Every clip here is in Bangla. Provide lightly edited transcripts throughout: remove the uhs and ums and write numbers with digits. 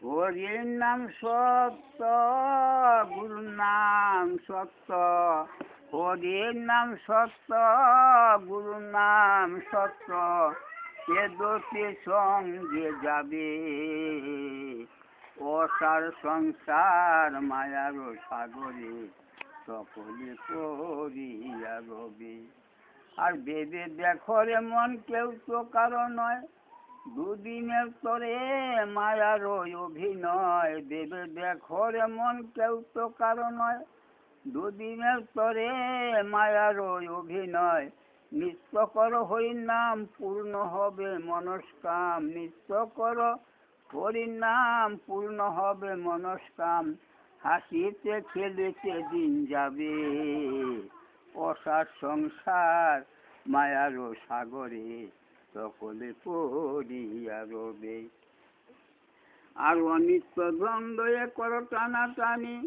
হরির নাম সত্য, গুরুর নাম সত্য। হরির নাম সত্য, গুরুর নাম সত্য। সে দুটি সঙ্গে যাবে, অসার সংসার মায়ার সাগরে সকলে পড়িয়া রবে। আর ভেবে দেখো রে মন, কেউ তো কারো নয়, দুদিনের তরে মায়ার অভিনয়। ভেবে দেখো রে মন, কেউ তো কারো নয়, দুদিনের তরে মায়ার অভিনয়। নিত্য কর হরির নাম, পূর্ণ হবে মনস্কাম। নিত্য কর হরির নাম, পূর্ণ হবে মনস্কাম। হাসিতে খেলিতে দিন যাবে, অসার সংসার মায়ার সাগরে সকলে পড়িয়া রবে। আর অনিত্য দ্বন্দ্বে কর টানাটানি,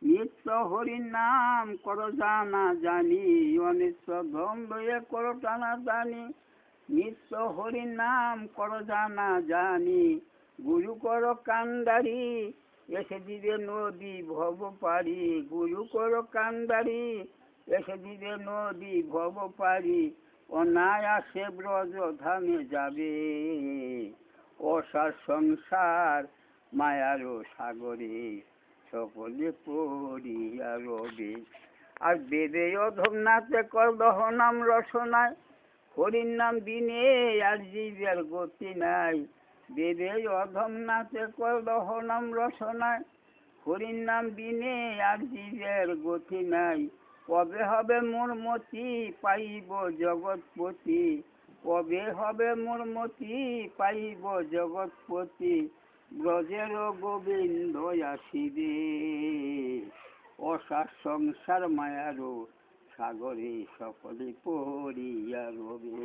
নিত্য হরির নাম কর জানা জানি। অনিত্য দ্বন্দ্বে কর টানাটানি, নিত্য হরির নাম কর জানা জানি। গুরু কর কান্ডারি, এসে দিবে নদী ভব পারি। গুরু কর কান্ডারি, এসে দিবে নদী ভব পারি। অনায়াসে ব্রজ ধামে যাবে, অসার সংসার মায়ার সাগরে সকলে পড়িয়া রবে। আর বেদে অধম নাচে কর দহনাম রসনায়, হরির নাম দিনে আর জীবের গতি নাই। বেদে অধম নাচে কর দহনাম রসনায়, হরির নাম দিনে আর জীবের গতি নাই। কবে হবে মোর মতি, পাইব জগৎপতি। কবে হবে মোর মতি, পাইব জগৎপতি। ব্রজের গোবিন্দ আসিবে, অসার সংসার মায়ার সাগরে সকলে পড়িয়া রবে।